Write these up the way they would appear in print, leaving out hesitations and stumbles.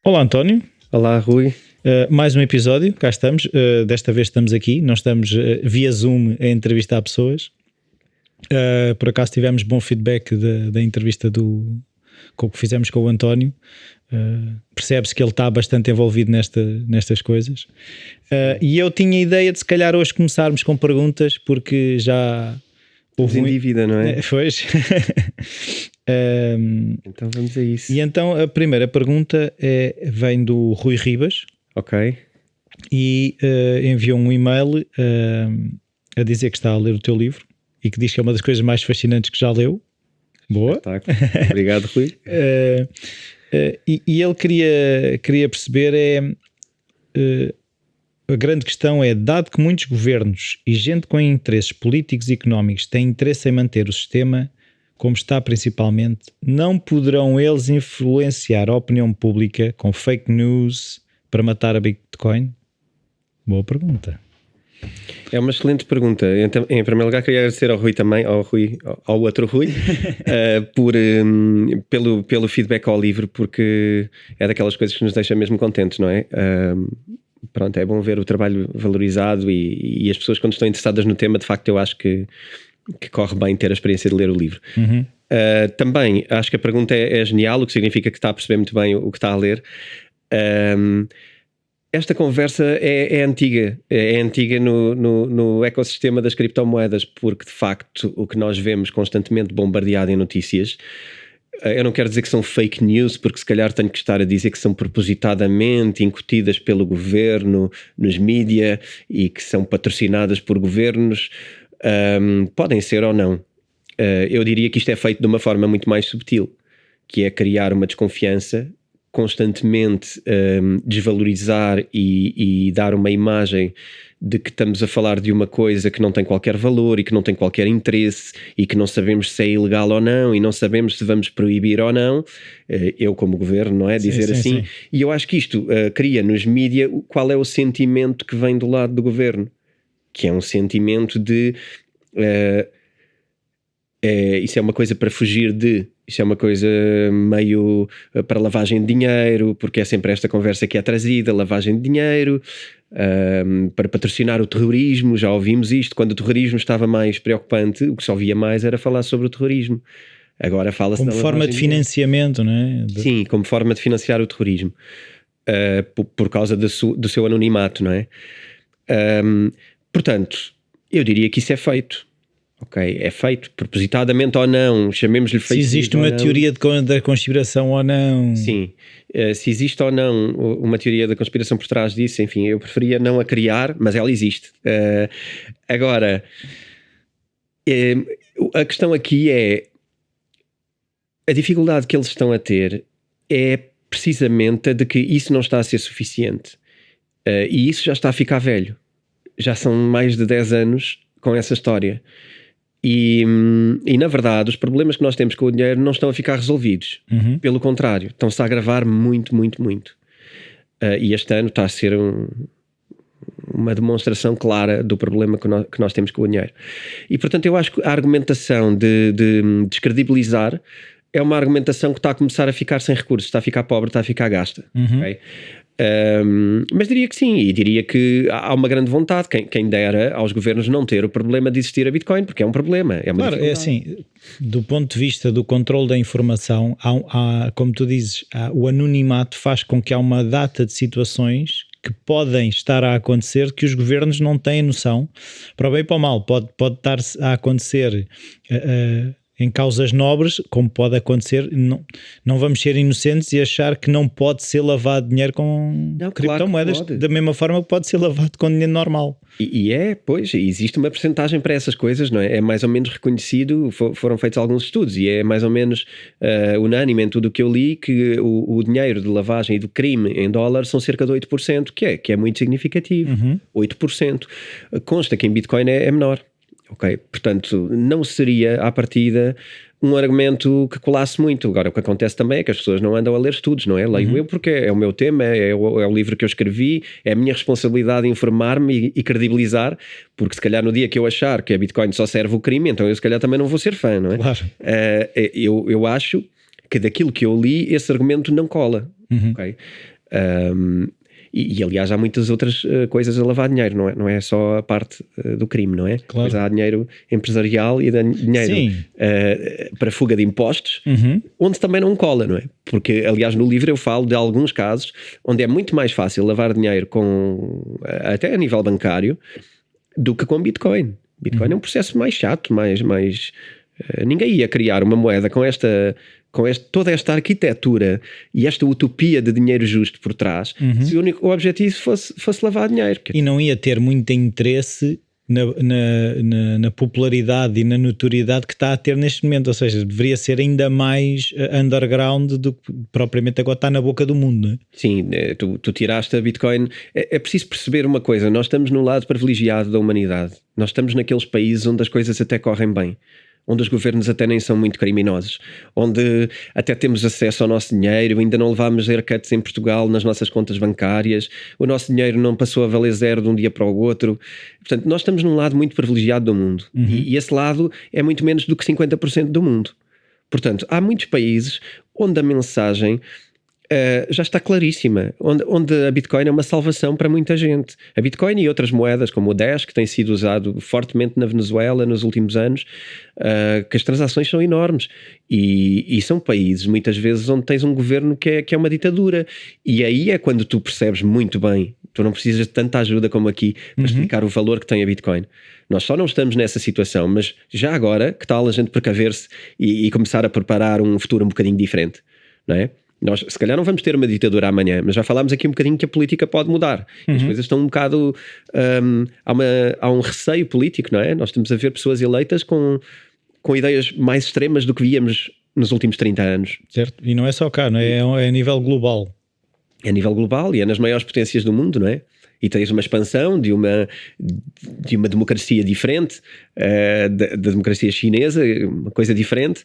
Olá, António. Olá, Rui. Mais um episódio, cá estamos. Desta vez estamos aqui, não estamos via Zoom a entrevistar pessoas. Por acaso tivemos bom feedback da entrevista com o que fizemos com o António. Percebe-se que ele está bastante envolvido nestas coisas. E eu tinha a ideia de se calhar hoje começarmos com perguntas, porque já houve em dívida, não é? Pois. Então vamos a isso. E então a primeira pergunta vem do Rui Ribas. Ok. E enviou um e-mail a dizer que está a ler o teu livro e que diz que é uma das coisas mais fascinantes que já leu. Boa. Obrigado, Rui. E ele queria perceber a grande questão é, dado que muitos governos e gente com interesses políticos e económicos têm interesse em manter o sistema como está principalmente, não poderão eles influenciar a opinião pública com fake news para matar a Bitcoin? Boa pergunta. É uma excelente pergunta. Então, em primeiro lugar, queria agradecer ao Rui também, ao outro Rui, pelo feedback ao livro, porque é daquelas coisas que nos deixa mesmo contentes, não é? Pronto, é bom ver o trabalho valorizado e as pessoas, quando estão interessadas no tema, de facto eu acho que corre bem ter a experiência de ler o livro. Uhum. Também acho que a pergunta é genial, o que significa que está a perceber muito bem o que está a ler. Esta conversa é antiga, no ecossistema das criptomoedas, porque de facto o que nós vemos constantemente bombardeado em notícias, eu não quero dizer que são fake news, porque se calhar tenho que estar a dizer que são propositadamente incutidas pelo governo nos mídia e que são patrocinadas por governos. Podem ser ou não. Eu diria que isto é feito de uma forma muito mais subtil, que é criar uma desconfiança, constantemente desvalorizar e dar uma imagem de que estamos a falar de uma coisa que não tem qualquer valor e que não tem qualquer interesse e que não sabemos se é ilegal ou não e não sabemos se vamos proibir ou não. Eu como governo, não é? Dizer sim, assim. Sim. E eu acho que isto cria nos mídia qual é o sentimento que vem do lado do governo, que é um sentimento de isso é uma coisa para fugir de, isso é uma coisa meio para lavagem de dinheiro, porque é sempre esta conversa que é trazida, lavagem de dinheiro, para patrocinar o terrorismo. Já ouvimos isto, quando o terrorismo estava mais preocupante, o que se ouvia mais era falar sobre o terrorismo. Agora fala-se como forma de financiamento, não é? Sim, como forma de financiar o terrorismo, por causa do seu anonimato, não é? Portanto, eu diria que isso é feito. Ok, é feito propositadamente ou não, chamemos-lhe fake news. Se existe uma teoria da conspiração ou não. Sim, se existe ou não uma teoria da conspiração por trás disso, enfim, eu preferia não a criar, mas ela existe. Agora, a questão aqui é a dificuldade que eles estão a ter é precisamente a de que isso não está a ser suficiente. E isso já está a ficar velho. Já são mais de 10 anos com essa história. E na verdade os problemas que nós temos com o dinheiro não estão a ficar resolvidos. Uhum. Pelo contrário, estão-se a agravar muito, muito, muito. E este ano está a ser uma demonstração clara do problema que nós temos com o dinheiro. E portanto eu acho que a argumentação de descredibilizar é uma argumentação que está a começar a ficar sem recursos, está a ficar pobre, está a ficar gasta. Uhum. Okay? Mas diria que sim, e diria que há uma grande vontade, quem dera aos governos não ter o problema de existir a Bitcoin, porque é um problema, é uma claro, é assim, do ponto de vista do controle da informação, há, como tu dizes, o anonimato faz com que há uma data de situações que podem estar a acontecer que os governos não têm noção, para o bem e para o mal, pode estar a acontecer em causas nobres, como pode acontecer. Não vamos ser inocentes e achar que não pode ser lavado dinheiro com criptomoedas, claro da mesma forma que pode ser lavado com dinheiro normal. Pois, existe uma percentagem para essas coisas, não é? É mais ou menos reconhecido, foram feitos alguns estudos e é mais ou menos unânime em tudo o que eu li que o dinheiro de lavagem e do crime em dólar são cerca de 8%, que é muito significativo. Uhum. 8%. Consta que em Bitcoin é menor. Ok, portanto, não seria à partida um argumento que colasse muito. Agora, o que acontece também é que as pessoas não andam a ler estudos, não é? Leio eu porque é o meu tema, é o livro que eu escrevi, é a minha responsabilidade informar-me e credibilizar, porque se calhar no dia que eu achar que a Bitcoin só serve o crime, então eu se calhar também não vou ser fã, não é? Claro. Eu acho que daquilo que eu li, esse argumento não cola. Ok? E aliás há muitas outras coisas a lavar dinheiro, não é só a parte do crime, não é? Claro. Pois há dinheiro empresarial e dinheiro para fuga de impostos, onde também não cola, não é? Porque aliás no livro eu falo de alguns casos onde é muito mais fácil lavar dinheiro até a nível bancário do que com Bitcoin. Bitcoin é um processo mais chato, mais ninguém ia criar uma moeda com toda esta arquitetura e esta utopia de dinheiro justo por trás, se o objetivo fosse lavar dinheiro. E não ia ter muito interesse na popularidade e na notoriedade que está a ter neste momento, ou seja, deveria ser ainda mais underground do que propriamente agora está na boca do mundo, não é? Sim, tu tiraste a Bitcoin. É preciso perceber uma coisa, nós estamos no lado privilegiado da humanidade, nós estamos naqueles países onde as coisas até correm bem, onde os governos até nem são muito criminosos, onde até temos acesso ao nosso dinheiro, ainda não levámos haircuts em Portugal nas nossas contas bancárias, o nosso dinheiro não passou a valer zero de um dia para o outro. Portanto, nós estamos num lado muito privilegiado do mundo, e esse lado é muito menos do que 50% do mundo. Portanto, há muitos países onde a mensagem já está claríssima, onde a Bitcoin é uma salvação para muita gente. A Bitcoin e outras moedas como o Dash, que tem sido usado fortemente na Venezuela nos últimos anos, que as transações são enormes e são países muitas vezes onde tens um governo que é uma ditadura, e aí é quando tu percebes muito bem, tu não precisas de tanta ajuda como aqui para explicar o valor que tem a Bitcoin. Nós só não estamos nessa situação, mas já agora, que tal a gente precaver-se e começar a preparar um futuro um bocadinho diferente, não é? Nós, se calhar, não vamos ter uma ditadura amanhã, mas já falámos aqui um bocadinho que a política pode mudar. As coisas estão um bocado... há um receio político, não é? Nós estamos a ver pessoas eleitas com ideias mais extremas do que víamos nos últimos 30 anos. Certo? E não é só cá, não é? É a nível global. É a nível global e é nas maiores potências do mundo, não é? E tens uma expansão de uma democracia diferente, da democracia chinesa, uma coisa diferente,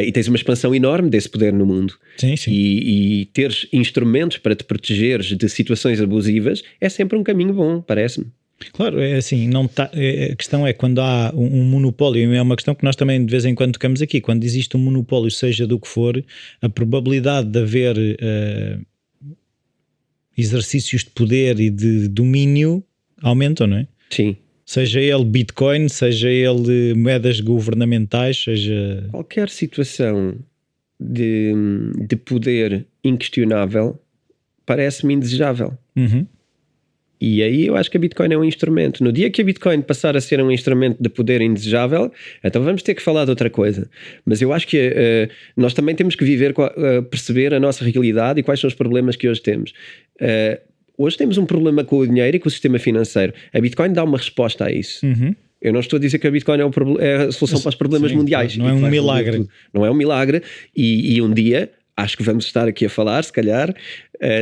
e tens uma expansão enorme desse poder no mundo. Sim, sim. E teres instrumentos para te protegeres de situações abusivas é sempre um caminho bom, parece-me. Claro, é assim, a questão é quando há um monopólio, é uma questão que nós também de vez em quando tocamos aqui, quando existe um monopólio, seja do que for, a probabilidade de haver... exercícios de poder e de domínio aumentam, não é? Sim. Seja ele Bitcoin, seja ele moedas governamentais, seja... Qualquer situação de poder inquestionável parece-me indesejável. E aí eu acho que a Bitcoin é um instrumento. No dia que a Bitcoin passar a ser um instrumento de poder indesejável, então vamos ter que falar de outra coisa. Mas eu acho que nós também temos que perceber a nossa realidade e quais são os problemas que hoje temos. Hoje temos um problema com o dinheiro e com o sistema financeiro. A Bitcoin dá uma resposta a isso. Eu não estou a dizer que a Bitcoin é a solução para os problemas mundiais. Não é um milagre. Não é um milagre. E um dia... acho que vamos estar aqui a falar, se calhar,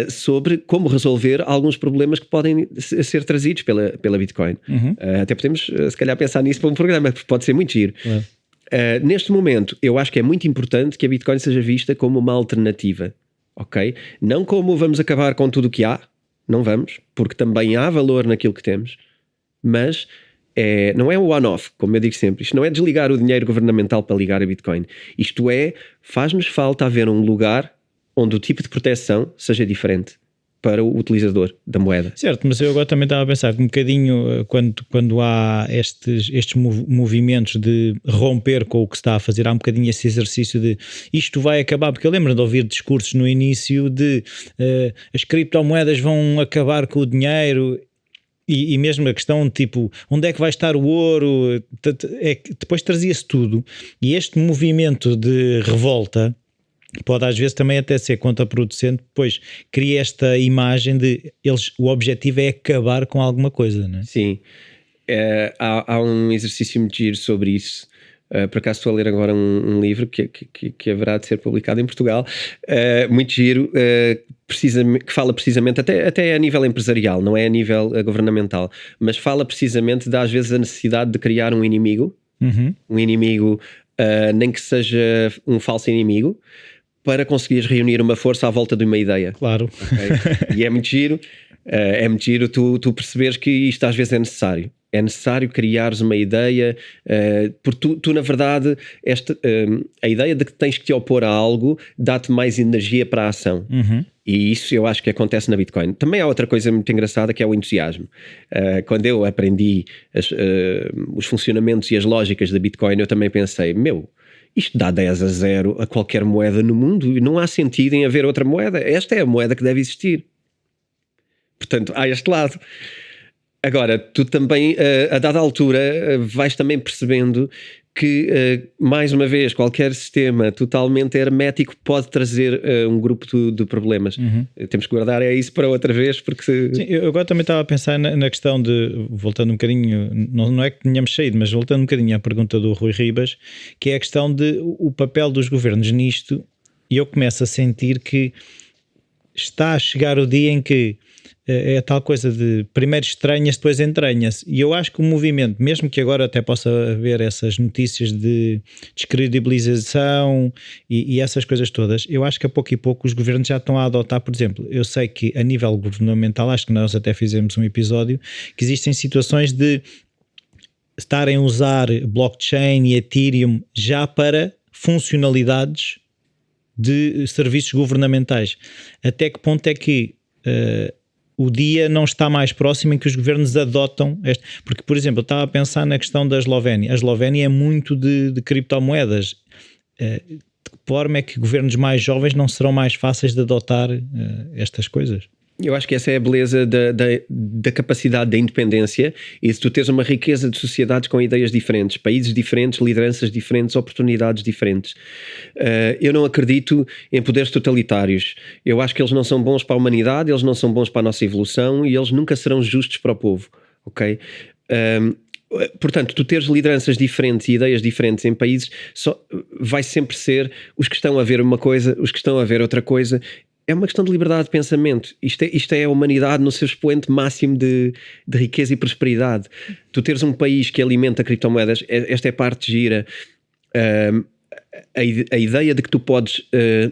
sobre como resolver alguns problemas que podem ser trazidos pela Bitcoin. Até podemos, se calhar, pensar nisso para um programa, porque pode ser muito giro. Neste momento, eu acho que é muito importante que a Bitcoin seja vista como uma alternativa, ok? Não como vamos acabar com tudo o que há, não vamos, porque também há valor naquilo que temos, mas... não é um one-off, como eu digo sempre. Isto não é desligar o dinheiro governamental para ligar a Bitcoin. Isto faz-nos falta haver um lugar onde o tipo de proteção seja diferente para o utilizador da moeda. Certo, mas eu agora também estava a pensar que um bocadinho quando há estes movimentos de romper com o que se está a fazer, há um bocadinho esse exercício de isto vai acabar, porque eu lembro de ouvir discursos no início de as criptomoedas vão acabar com o dinheiro. E mesmo a questão tipo, onde é que vai estar o ouro, depois trazia-se tudo, e este movimento de revolta pode às vezes também até ser contraproducente, pois cria esta imagem de o objetivo é acabar com alguma coisa, não é? Sim, há um exercício muito giro sobre isso. Por acaso estou a ler agora um livro que haverá de ser publicado em Portugal, muito giro, que fala precisamente, até a nível empresarial, não é a nível governamental, mas fala precisamente às vezes a necessidade de criar um inimigo, um inimigo nem que seja um falso inimigo, para conseguires reunir uma força à volta de uma ideia. Claro. Okay? E é muito giro, tu perceberes que isto às vezes é necessário. É necessário criares uma ideia, porque tu na verdade, a ideia de que tens que te opor a algo dá-te mais energia para a ação. E isso eu acho que acontece na Bitcoin. Também há outra coisa muito engraçada, que é o entusiasmo. Quando eu aprendi os funcionamentos e as lógicas da Bitcoin, eu também pensei, isto dá 10-0 a qualquer moeda no mundo e não há sentido em haver outra moeda. Esta é a moeda que deve existir. Portanto, há este lado. Agora, tu também, a dada altura, vais também percebendo que, mais uma vez, qualquer sistema totalmente hermético pode trazer um grupo de problemas. Temos que guardar isso para outra vez, porque... Sim, eu agora também estava a pensar na questão de, voltando um bocadinho, não é que tenhamos saído, mas voltando um bocadinho à pergunta do Rui Ribas, que é a questão de o papel dos governos nisto, e eu começo a sentir que está a chegar o dia em que é a tal coisa de primeiro estranha-se, depois entranha-se, e eu acho que o movimento, mesmo que agora até possa haver essas notícias de descredibilização e essas coisas todas, eu acho que a pouco e pouco os governos já estão a adotar. Por exemplo, eu sei que a nível governamental, acho que nós até fizemos um episódio, que existem situações de estarem a usar blockchain e Ethereum já para funcionalidades de serviços governamentais. Até que ponto é que o dia não está mais próximo em que os governos adotam este? Porque, por exemplo, eu estava a pensar na questão da Eslovénia. A Eslovénia é muito de criptomoedas. De que forma é que governos mais jovens não serão mais fáceis de adotar estas coisas? Eu acho que essa é a beleza da capacidade da independência e de tu teres uma riqueza de sociedades com ideias diferentes, países diferentes, lideranças diferentes, oportunidades diferentes. Eu não acredito em poderes totalitários. Eu acho que eles não são bons para a humanidade, eles não são bons para a nossa evolução e eles nunca serão justos para o povo, ok? Portanto, tu teres lideranças diferentes e ideias diferentes em países vai sempre ser os que estão a ver uma coisa, os que estão a ver outra coisa. É uma questão de liberdade de pensamento. Isto é a humanidade no seu expoente máximo de riqueza e prosperidade. Tu teres um país que alimenta criptomoedas, esta é a parte gira. A ideia de que tu podes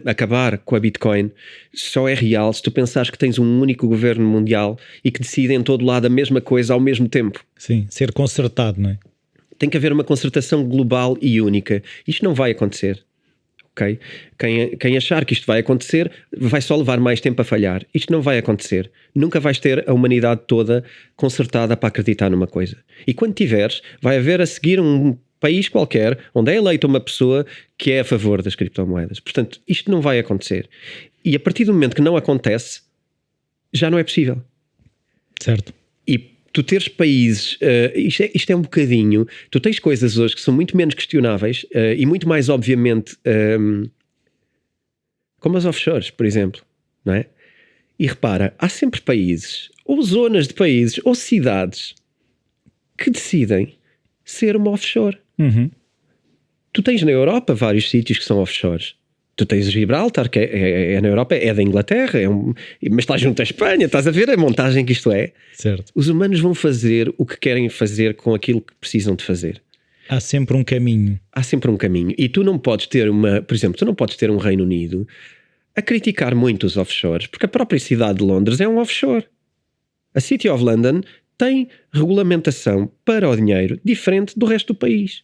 acabar com a Bitcoin só é real se tu pensares que tens um único governo mundial e que decide em todo lado a mesma coisa ao mesmo tempo. Sim, ser concertado, não é? Tem que haver uma concertação global e única. Isto não vai acontecer. Okay? Quem achar que isto vai acontecer vai só levar mais tempo a falhar. Isto não vai acontecer. Nunca vais ter a humanidade toda concertada para acreditar numa coisa. E quando tiveres, vai haver a seguir um país qualquer onde é eleita uma pessoa que é a favor das criptomoedas. Portanto, isto não vai acontecer. E a partir do momento que não acontece, já não é possível. Certo. E tu teres países, isto é um bocadinho, tu tens coisas hoje que são muito menos questionáveis e muito mais obviamente como as offshores, por exemplo, não é? E repara, há sempre países, ou zonas de países, ou cidades que decidem ser uma offshore. Tu tens na Europa vários sítios que são offshores. Tu tens Gibraltar, que é na Europa, é da Inglaterra, mas estás junto à Espanha, estás a ver a montagem que isto é? Certo. Os humanos vão fazer o que querem fazer com aquilo que precisam de fazer. Há sempre um caminho. Há sempre um caminho. E tu não podes ter por exemplo, tu não podes ter um Reino Unido a criticar muito os offshores, porque a própria cidade de Londres é um offshore. A City of London tem regulamentação para o dinheiro diferente do resto do país.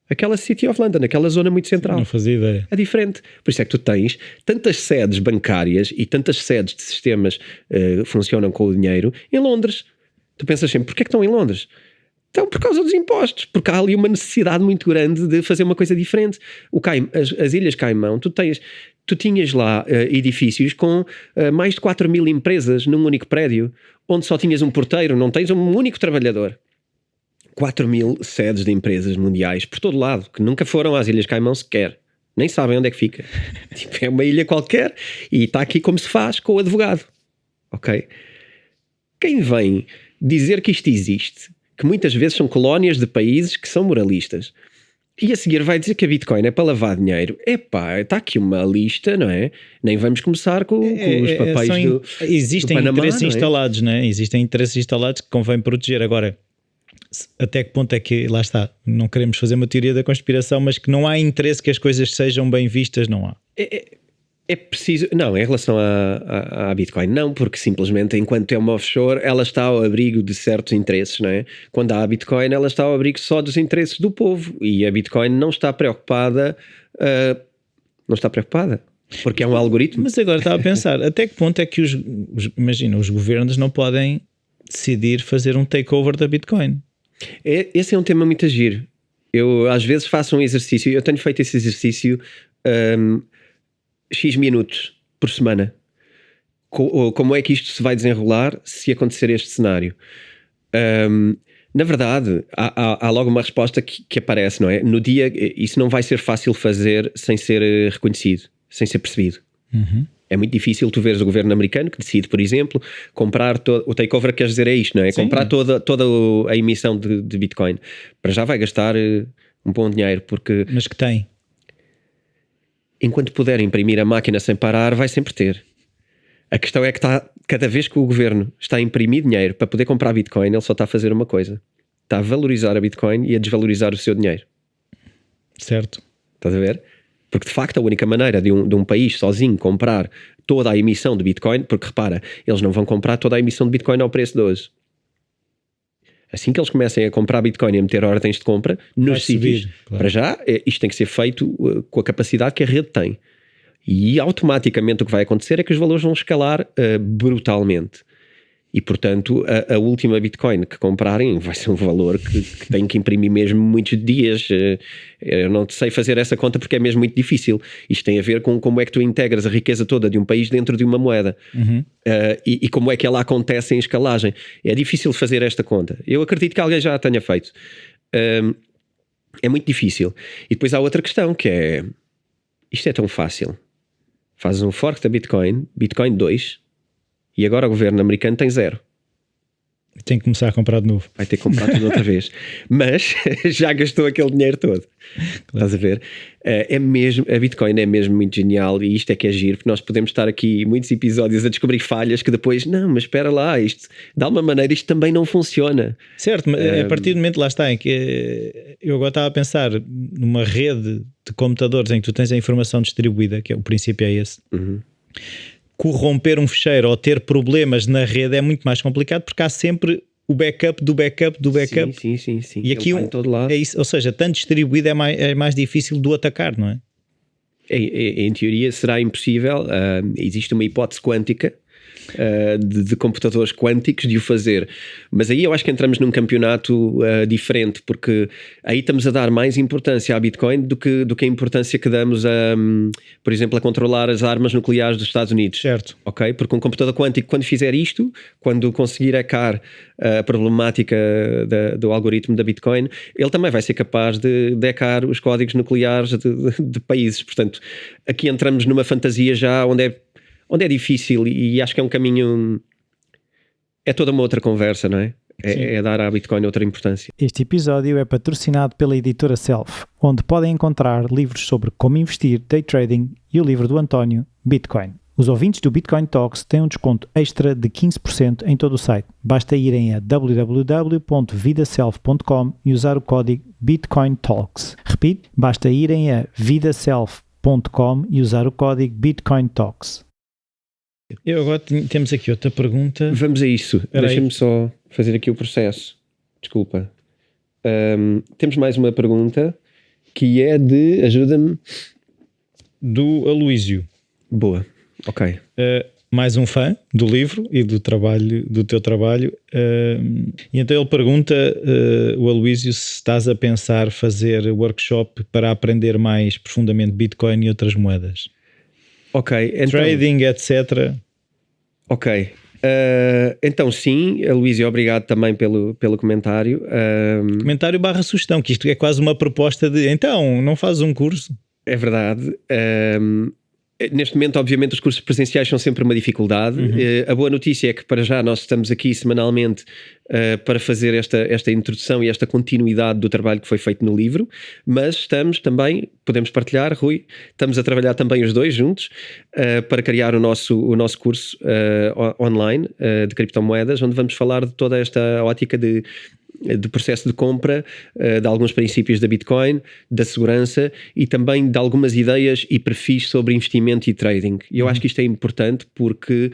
Aquela City of London, aquela zona muito central. Não fazia ideia. É diferente. Por isso é que tu tens tantas sedes bancárias e tantas sedes de sistemas que funcionam com o dinheiro em Londres. Tu pensas sempre, porquê é que estão em Londres? Então, por causa dos impostos. Porque há ali uma necessidade muito grande de fazer uma coisa diferente. As Ilhas Caimão, tu tinhas lá edifícios com mais de 4.000 empresas num único prédio, onde só tinhas um porteiro, não tens um único trabalhador. 4.000 sedes de empresas mundiais por todo lado, que nunca foram às Ilhas Caimão sequer, nem sabem onde é que fica. Tipo, é uma ilha qualquer e está aqui como se faz com o advogado, ok? Quem vem dizer que isto existe, que muitas vezes são colónias de países que são moralistas, e a seguir vai dizer que a Bitcoin é para lavar dinheiro, está aqui uma lista, não é? Nem vamos começar com os papéis do Existem Panamá, interesses não é? instalados, não é? Existem interesses instalados que convém proteger. Agora, até que ponto é que, lá está, não queremos fazer uma teoria da conspiração, mas que não há interesse que as coisas sejam bem vistas, não há. É preciso, não, em relação à Bitcoin, não, porque simplesmente enquanto é uma offshore, ela está ao abrigo de certos interesses, não é? Quando há a Bitcoin, ela está ao abrigo só dos interesses do povo, e a Bitcoin não está preocupada, porque é um algoritmo. Mas agora estava a pensar, até que ponto é que imagina, os governos não podem decidir fazer um takeover da Bitcoin? Esse é um tema muito giro. Eu às vezes faço um exercício, eu tenho feito esse exercício X minutos por semana. Como é que isto se vai desenrolar se acontecer este cenário? Na verdade, há logo uma resposta que aparece, não é? No dia, isso não vai ser fácil fazer sem ser reconhecido, sem ser percebido. Uhum. É muito difícil tu veres o governo americano que decide, por exemplo, comprar o takeover, quer dizer, é isto, não é? Sim. Comprar toda a emissão de Bitcoin. Para já vai gastar um bom dinheiro, porque... Mas que tem? Enquanto puder imprimir a máquina sem parar, vai sempre ter. A questão é que cada vez que o governo está a imprimir dinheiro para poder comprar Bitcoin, ele só está a fazer uma coisa. Está a valorizar a Bitcoin e a desvalorizar o seu dinheiro. Certo. Estás a ver? Porque de facto a única maneira de um país sozinho comprar toda a emissão de Bitcoin, porque repara, eles não vão comprar toda a emissão de Bitcoin ao preço de hoje. Assim que eles comecem a comprar Bitcoin e a meter ordens de compra nos sítios, claro. Para já, isto tem que ser feito com a capacidade que a rede tem. E automaticamente o que vai acontecer é que os valores vão escalar brutalmente. E portanto, a última Bitcoin que comprarem vai ser um valor que tem que imprimir mesmo muitos dias. Eu não sei fazer essa conta porque é mesmo muito difícil. Isto tem a ver com como é que tu integras a riqueza toda de um país dentro de uma moeda. Uhum. E como é que ela acontece em escalagem. É difícil fazer esta conta. Eu acredito que alguém já a tenha feito. É muito difícil. E depois há outra questão que é... Isto é tão fácil. Fazes um fork da Bitcoin, Bitcoin 2... E agora o governo americano tem 0. Tem que começar a comprar de novo. Vai ter que comprar tudo outra vez. Mas já gastou aquele dinheiro todo. Claro. Estás a ver? A Bitcoin é mesmo muito genial e isto é que é giro, porque nós podemos estar aqui muitos episódios a descobrir falhas que depois, não, mas espera lá, isto, de alguma maneira isto também não funciona. Certo, mas a partir do momento, lá está, em que eu agora estava a pensar numa rede de computadores em que tu tens a informação distribuída, que é o princípio é esse. Uhum. Corromper um fecheiro ou ter problemas na rede é muito mais complicado porque há sempre o backup do backup do backup. Sim. E aqui em todo lado. É isso, ou seja, tanto distribuído é mais difícil de atacar, não é? Em teoria será impossível. Existe uma hipótese quântica de computadores quânticos de o fazer, mas aí eu acho que entramos num campeonato diferente, porque aí estamos a dar mais importância à Bitcoin do que a importância que damos por exemplo, a controlar as armas nucleares dos Estados Unidos. Certo. Ok? Porque um computador quântico, quando fizer isto, quando conseguir hackar a problemática do algoritmo da Bitcoin, ele também vai ser capaz de hackar os códigos nucleares de países. Portanto, aqui entramos numa fantasia já onde é difícil, e acho que é um caminho, é toda uma outra conversa, não é? É dar à Bitcoin outra importância. Este episódio é patrocinado pela editora Self, onde podem encontrar livros sobre como investir, day trading e o livro do António, Bitcoin. Os ouvintes do Bitcoin Talks têm um desconto extra de 15% em todo o site. Basta irem a www.vidaself.com e usar o código Bitcoin Talks. Repito, basta irem a vidaself.com e usar o código Bitcoin Talks. Eu agora temos aqui outra pergunta. Vamos a isso. Deixa-me só fazer aqui o processo. Desculpa. Temos mais uma pergunta que é de, ajuda-me, do Aloísio. Boa, ok. Mais um fã do livro e do teu trabalho. E então ele pergunta, o Aloísio, se estás a pensar fazer workshop para aprender mais profundamente Bitcoin e outras moedas. Ok, então, trading, etc. Ok, então sim, Luísio, obrigado também pelo comentário. Comentário / sugestão, que isto é quase uma proposta de, então, não fazes um curso? É verdade. Neste momento, obviamente, os cursos presenciais são sempre uma dificuldade. Uhum. A boa notícia é que para já nós estamos aqui semanalmente para fazer esta introdução e esta continuidade do trabalho que foi feito no livro, mas estamos também, podemos partilhar, Rui, estamos a trabalhar também os dois juntos para criar o nosso curso online de criptomoedas, onde vamos falar de toda esta ótica de do processo de compra, de alguns princípios da Bitcoin, da segurança e também de algumas ideias e perfis sobre investimento e trading. E eu acho que isto é importante porque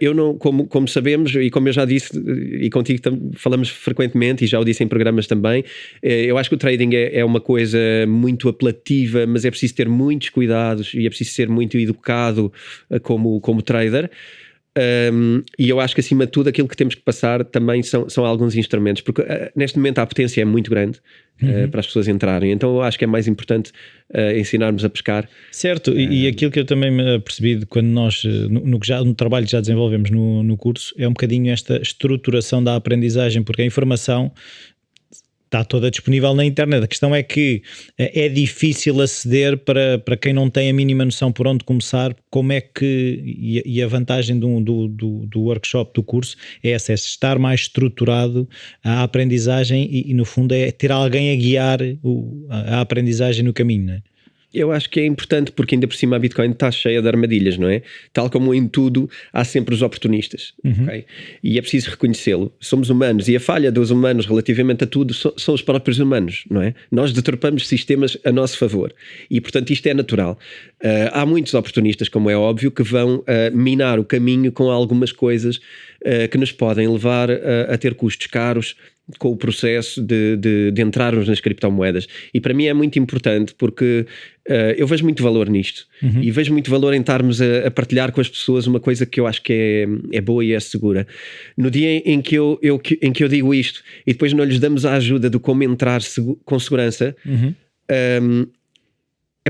eu não, como sabemos e como eu já disse e contigo falamos frequentemente e já o disse em programas também, eu acho que o trading é uma coisa muito apelativa, mas é preciso ter muitos cuidados e é preciso ser muito educado como trader. E eu acho que acima de tudo aquilo que temos que passar também são alguns instrumentos, porque neste momento a potência é muito grande para as pessoas entrarem, então eu acho que é mais importante ensinarmos a pescar. Certo, e aquilo que eu também me apercebi de quando nós no trabalho que já desenvolvemos no curso é um bocadinho esta estruturação da aprendizagem, porque a informação está toda disponível na internet. A questão é que é difícil aceder para quem não tem a mínima noção por onde começar, como é que, e a vantagem do workshop, do curso, é essa, é estar mais estruturado a aprendizagem e no fundo é ter alguém a guiar a aprendizagem no caminho, não é? Eu acho que é importante porque ainda por cima a Bitcoin está cheia de armadilhas, não é? Tal como em tudo há sempre os oportunistas, okay? E é preciso reconhecê-lo. Somos humanos e a falha dos humanos relativamente a tudo são os próprios humanos, não é? Nós deturpamos sistemas a nosso favor e portanto isto é natural. Há muitos oportunistas, como é óbvio, que vão minar o caminho com algumas coisas que nos podem levar a ter custos caros com o processo de entrarmos nas criptomoedas. E para mim é muito importante porque eu vejo muito valor nisto e vejo muito valor em estarmos a partilhar com as pessoas uma coisa que eu acho que é boa e é segura. No dia em que eu digo isto e depois não lhes damos a ajuda de como entrar com segurança,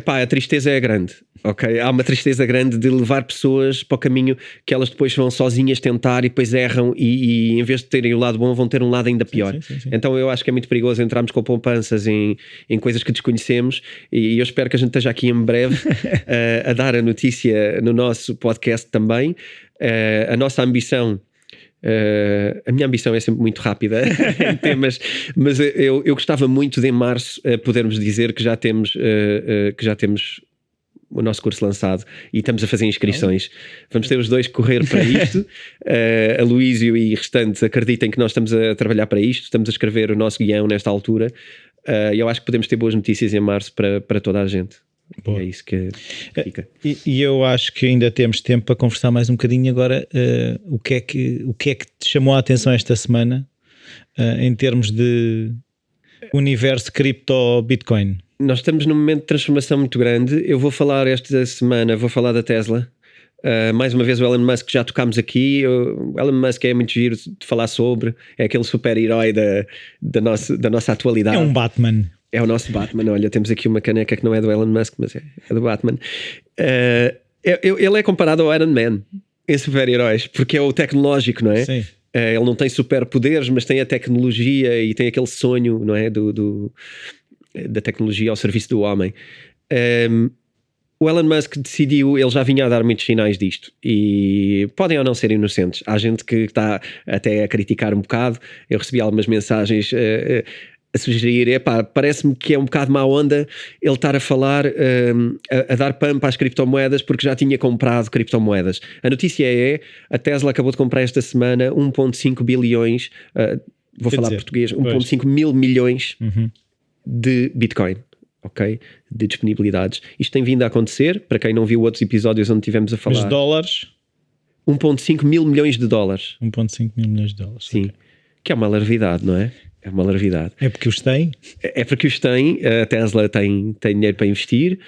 a tristeza é grande, ok? Há uma tristeza grande de levar pessoas para o caminho que elas depois vão sozinhas tentar e depois erram e em vez de terem o lado bom vão ter um lado ainda pior. Sim. Então eu acho que é muito perigoso entrarmos com poupanças em coisas que desconhecemos e eu espero que a gente esteja aqui em breve a dar a notícia no nosso podcast também. A nossa ambição... a minha ambição é sempre muito rápida em temas, mas eu gostava muito de em março podermos dizer que já temos o nosso curso lançado e estamos a fazer inscrições. Vamos ter os dois que correr para isto. A Luísio e restantes acreditem que nós estamos a trabalhar para isto, estamos a escrever o nosso guião nesta altura e eu acho que podemos ter boas notícias em março para toda a gente. É isso que fica. E eu acho que ainda temos tempo para conversar mais um bocadinho agora. O que é que te chamou a atenção esta semana em termos de universo cripto Bitcoin? Nós estamos num momento de transformação muito grande. Eu vou falar esta semana, da Tesla. Mais uma vez o Elon Musk, já tocámos aqui. O Elon Musk é muito giro de falar sobre, é aquele super-herói da nossa atualidade. É um Batman. É o nosso Batman. Olha, temos aqui uma caneca que não é do Elon Musk, mas é do Batman. Ele é comparado ao Iron Man em super-heróis, porque é o tecnológico, não é? Sim. Ele não tem superpoderes, mas tem a tecnologia e tem aquele sonho, não é? Da tecnologia ao serviço do homem. O Elon Musk decidiu, ele já vinha a dar muitos sinais disto e podem ou não ser inocentes. Há gente que está até a criticar um bocado. Eu recebi algumas mensagens a sugerir, parece-me que é um bocado má onda ele estar a falar, a dar pump às criptomoedas porque já tinha comprado criptomoedas. A notícia a Tesla acabou de comprar esta semana 1.5 bilhões, vou falar português, 1.5 mil milhões de Bitcoin, ok? De disponibilidades. Isto tem vindo a acontecer, para quem não viu outros episódios onde tivemos a falar. Mas dólares? 1.5 mil milhões de dólares. 1.5 mil milhões de dólares. Sim, okay. Que é uma larvidade, não é? É uma larvidade. É porque os tem? É porque os tem. A Tesla tem dinheiro para investir.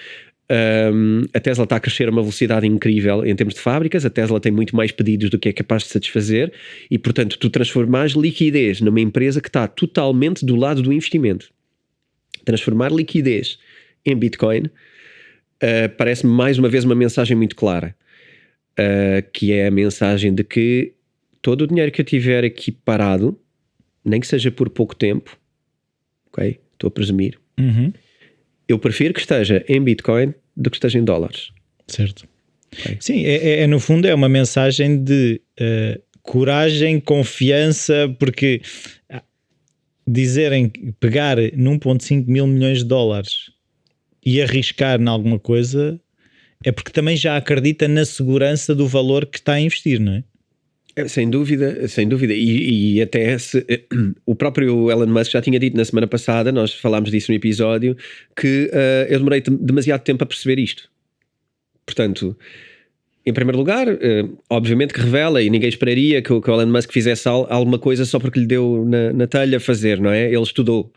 A Tesla está a crescer a uma velocidade incrível em termos de fábricas. A Tesla tem muito mais pedidos do que é capaz de satisfazer e, portanto, tu transformares liquidez numa empresa que está totalmente do lado do investimento. Transformar liquidez em Bitcoin parece-me mais uma vez uma mensagem muito clara, que é a mensagem de que todo o dinheiro que eu tiver aqui parado, nem que seja por pouco tempo, ok? Estou a presumir. Eu prefiro que esteja em Bitcoin do que esteja em dólares. Certo. Okay. Sim, no fundo é uma mensagem de coragem, confiança, porque pegar num 1.5 mil milhões de dólares e arriscar em alguma coisa é porque também já acredita na segurança do valor que está a investir, não é? Sem dúvida, sem dúvida. E até o próprio Elon Musk já tinha dito na semana passada, nós falámos disso no episódio, que eu demorei demasiado tempo a perceber isto. Portanto, em primeiro lugar, obviamente que revela, e ninguém esperaria que o Elon Musk fizesse alguma coisa só porque lhe deu na telha fazer, não é? Ele estudou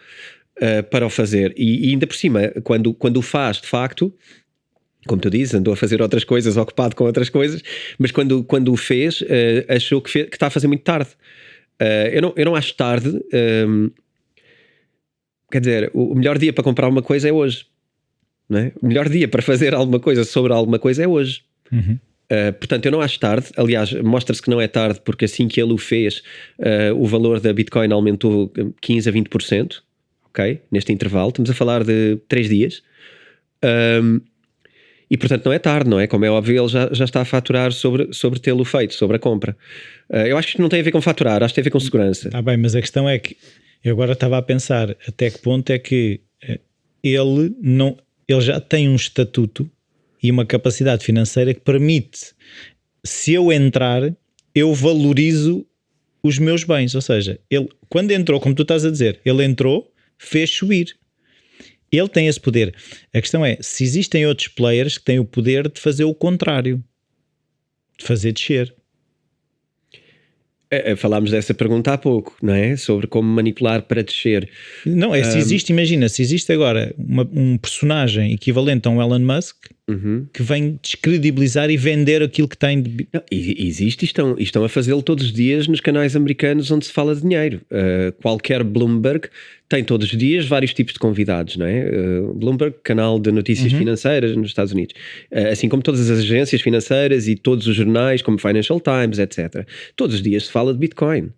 para o fazer. E ainda por cima, quando o faz, de facto, como tu dizes, andou a fazer outras coisas, ocupado com outras coisas, mas quando o fez, achou que está a fazer muito tarde. Eu não acho tarde. Quer dizer, o melhor dia para comprar uma coisa é hoje, não é? O melhor dia para fazer alguma coisa sobre alguma coisa é hoje. Uhum. Portanto, eu não acho tarde. Aliás, mostra-se que não é tarde, porque assim que ele o fez, o valor da Bitcoin aumentou 15% a 20%, ok? Neste intervalo, estamos a falar de 3 dias. E portanto não é tarde, não é? Como é óbvio, ele já está a faturar sobre tê-lo feito, sobre a compra. Eu acho que isto não tem a ver com faturar, acho que tem a ver com segurança. Está bem, mas a questão é que eu agora estava a pensar até que ponto é que ele já tem um estatuto e uma capacidade financeira que permite, se eu entrar, eu valorizo os meus bens. Ou seja, ele, quando entrou, como tu estás a dizer, ele entrou, fez subir. Ele tem esse poder. A questão é, se existem outros players que têm o poder de fazer o contrário, de fazer descer. Falámos dessa pergunta há pouco, não é? Sobre como manipular para descer. Não, se existe, imagina, se existe agora um personagem equivalente a um Elon Musk que vem descredibilizar e vender aquilo que tem de... Não, existe e estão a fazê-lo todos os dias nos canais americanos onde se fala de dinheiro. Qualquer Bloomberg tem todos os dias vários tipos de convidados, não é? Bloomberg, canal de notícias financeiras nos Estados Unidos. Assim como todas as agências financeiras e todos os jornais, como Financial Times, etc. Todos os dias se fala de Bitcoin.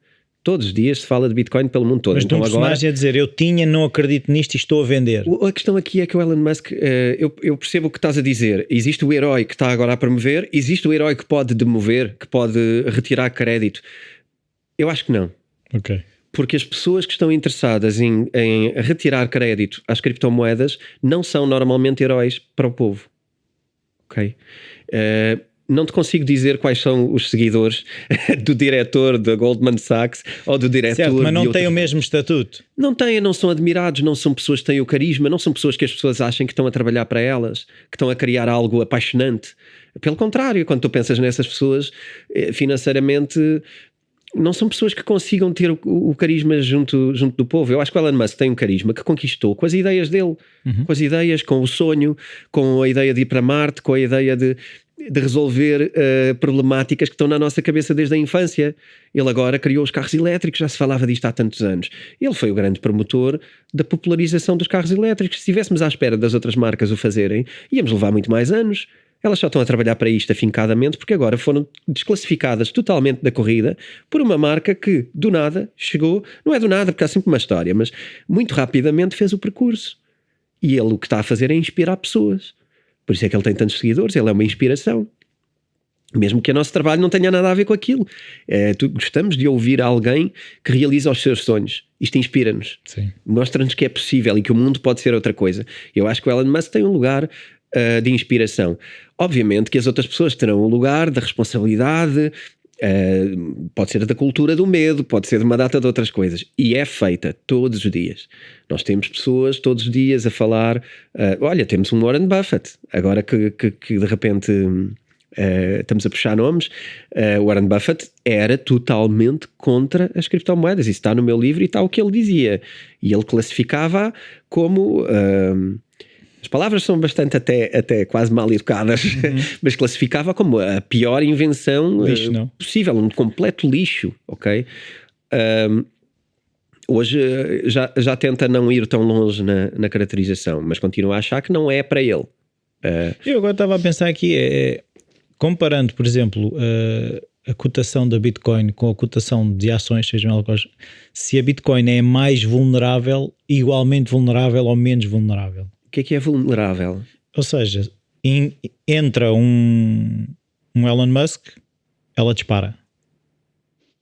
Todos os dias se fala de Bitcoin pelo mundo todo. Mas então, um personagem a dizer, eu não acredito nisto e estou a vender. A questão aqui é que o Elon Musk, eu percebo o que estás a dizer. Existe o herói que está agora a promover, existe o herói que pode demover, que pode retirar crédito. Eu acho que não. Ok. Porque as pessoas que estão interessadas em retirar crédito às criptomoedas não são normalmente heróis para o povo. Ok? Não te consigo dizer quais são os seguidores do diretor da Goldman Sachs ou do diretor... Certo, mas não têm o mesmo estatuto. Não têm, não são admirados, não são pessoas que têm o carisma, não são pessoas que as pessoas achem que estão a trabalhar para elas, que estão a criar algo apaixonante. Pelo contrário, quando tu pensas nessas pessoas, financeiramente... não são pessoas que consigam ter o carisma junto do povo. Eu acho que o Elon Musk tem um carisma que conquistou com as ideias dele, com as ideias, com o sonho, com a ideia de ir para Marte, com a ideia de resolver problemáticas que estão na nossa cabeça desde a infância. Ele agora criou os carros elétricos, já se falava disto há tantos anos. Ele foi o grande promotor da popularização dos carros elétricos. Se estivéssemos à espera das outras marcas o fazerem, íamos levar muito mais anos. Elas só estão a trabalhar para isto afincadamente porque agora foram desclassificadas totalmente da corrida por uma marca que, do nada, chegou, não é do nada porque há sempre uma história, mas muito rapidamente fez o percurso. E ele o que está a fazer é inspirar pessoas. Por isso é que ele tem tantos seguidores, ele é uma inspiração. Mesmo que o nosso trabalho não tenha nada a ver com aquilo. Gostamos de ouvir alguém que realiza os seus sonhos. Isto inspira-nos. Mostra-nos que é possível e que o mundo pode ser outra coisa. Eu acho que o Elon Musk tem um lugar de inspiração. Obviamente que as outras pessoas terão um lugar da responsabilidade, pode ser da cultura do medo, pode ser de uma data de outras coisas, e é feita todos os dias. Nós temos pessoas todos os dias a falar, olha, temos um Warren Buffett, agora que de repente estamos a puxar nomes, Warren Buffett era totalmente contra as criptomoedas, isso está no meu livro e está o que ele dizia, e ele classificava como... as palavras são bastante até quase mal educadas, mas classificava como a pior invenção possível, um completo lixo, ok? Hoje já tenta não ir tão longe na caracterização, mas continua a achar que não é para ele. Eu agora estava a pensar aqui, comparando, por exemplo, a cotação da Bitcoin com a cotação de ações, se a Bitcoin é mais vulnerável, igualmente vulnerável ou menos vulnerável. O que é vulnerável? Ou seja, entra um Elon Musk, ela dispara.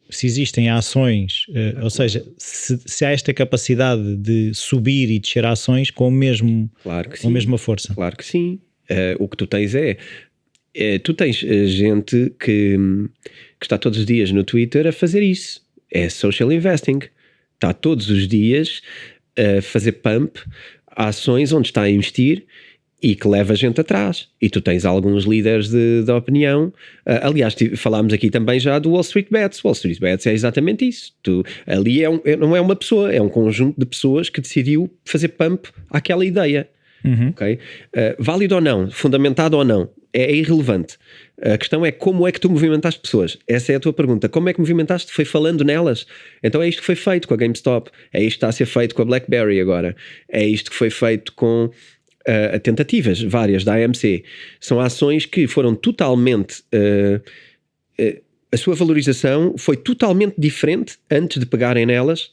Se existem ações, ou seja, se há esta capacidade de subir e descer ações com a mesma força. Claro que sim. O que tu tens tu tens gente que está todos os dias no Twitter a fazer isso. É social investing. Está todos os dias a fazer pump a ações onde está a investir e que leva gente atrás. E tu tens alguns líderes de opinião. Aliás, falámos aqui também já do Wall Street Bets. Wall Street Bets é exatamente isso. Ali não é uma pessoa, é um conjunto de pessoas que decidiu fazer pump àquela ideia. Okay? Válido ou não, fundamentado ou não, é irrelevante. A questão é como é que tu movimentaste pessoas. Essa é a tua pergunta. Como é que movimentaste? Foi falando nelas. Então é isto que foi feito com a GameStop, é isto que está a ser feito com a BlackBerry agora, é isto que foi feito com tentativas várias da AMC. São ações que foram totalmente a sua valorização foi totalmente diferente antes de pegarem nelas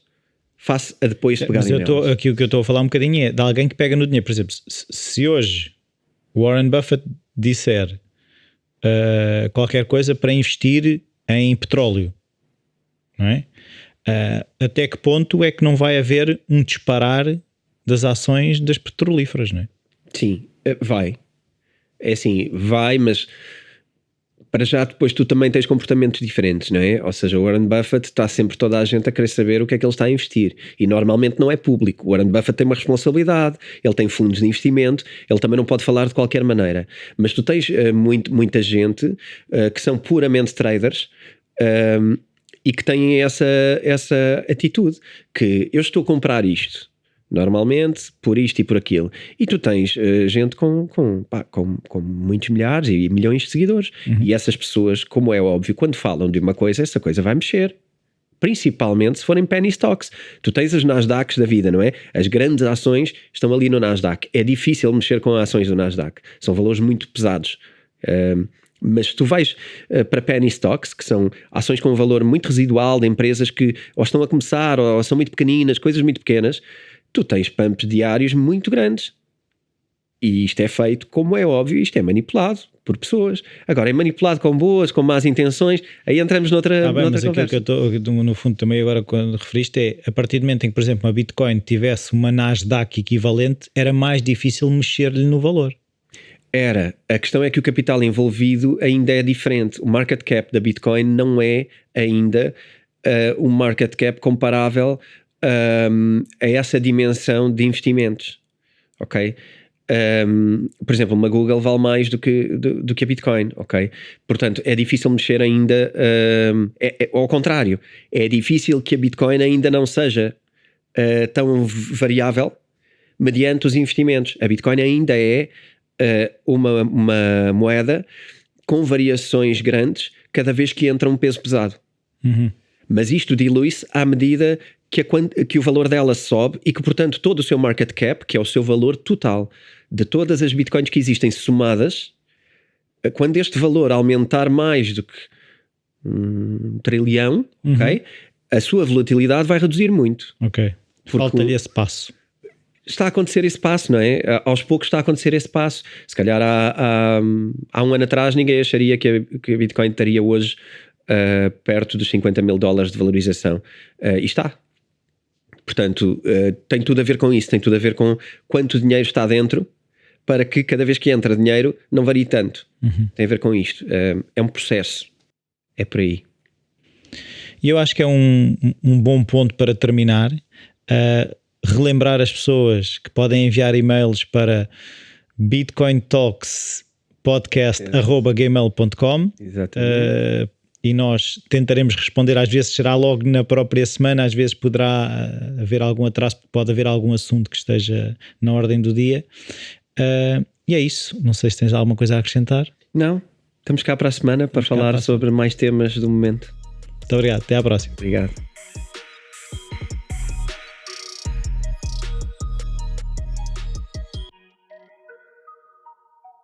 face a depois de pegarem nelas. Aqui o que eu estou a falar um bocadinho é de alguém que pega no dinheiro. Por exemplo, se hoje Warren Buffett disser qualquer coisa para investir em petróleo, não é? Até que ponto é que não vai haver um disparar das ações das petrolíferas, não é? Sim, vai. É assim, vai, mas para já depois tu também tens comportamentos diferentes, não é? Ou seja, o Warren Buffett está sempre toda a gente a querer saber o que é que ele está a investir e normalmente não é público. O Warren Buffett tem uma responsabilidade, ele tem fundos de investimento, ele também não pode falar de qualquer maneira. Mas tu tens muita gente que são puramente traders e que têm essa atitude que eu estou a comprar isto normalmente por isto e por aquilo, e tu tens gente com muitos milhares e milhões de seguidores, e essas pessoas, como é óbvio, quando falam de uma coisa, essa coisa vai mexer, principalmente se forem penny stocks. Tu tens as Nasdaqs da vida, não é? As grandes ações estão ali no Nasdaq, é difícil mexer com ações do Nasdaq, são valores muito pesados. Mas se tu vais para penny stocks, que são ações com um valor muito residual de empresas que ou estão a começar ou são muito pequeninas, coisas muito pequenas, tu tens pumps diários muito grandes. E isto é feito, como é óbvio, isto é manipulado por pessoas. Agora, é manipulado com boas, com más intenções, aí entramos noutra mas conversa. Aquilo que eu estou, no fundo, também agora quando referiste é, a partir do momento em que, por exemplo, uma Bitcoin tivesse uma Nasdaq equivalente, era mais difícil mexer-lhe no valor. Era. A questão é que o capital envolvido ainda é diferente. O market cap da Bitcoin não é ainda um market cap comparável a essa dimensão de investimentos, ok? Por exemplo, uma Google vale mais do que a Bitcoin, ok? Portanto, é difícil mexer ainda, ao contrário, é difícil que a Bitcoin ainda não seja tão variável mediante os investimentos. A Bitcoin ainda é uma moeda com variações grandes cada vez que entra um peso pesado. Mas isto dilui-se à medida que o valor dela sobe e que, portanto, todo o seu market cap, que é o seu valor total de todas as bitcoins que existem somadas, quando este valor aumentar mais do que 1 trilhão, ok, a sua volatilidade vai reduzir muito. Ok. Falta-lhe esse passo. Está a acontecer esse passo, não é? Aos poucos está a acontecer esse passo. Se calhar há um ano atrás ninguém acharia que a Bitcoin estaria hoje perto dos $50 mil de valorização. E está. Portanto, tem tudo a ver com isso, tem tudo a ver com quanto dinheiro está dentro para que cada vez que entra dinheiro não varie tanto. Tem a ver com isto. É um processo. É por aí. E eu acho que é um bom ponto para terminar. Relembrar as pessoas que podem enviar e-mails para bitcointalkspodcast@gmail.com. Exatamente. E nós tentaremos responder. Às vezes será logo na própria semana, às vezes poderá haver algum atraso, pode haver algum assunto que esteja na ordem do dia. E é isso. Não sei se tens alguma coisa a acrescentar. Não, estamos cá para a semana para falar sobre mais temas do momento. Muito obrigado, até à próxima. Obrigado.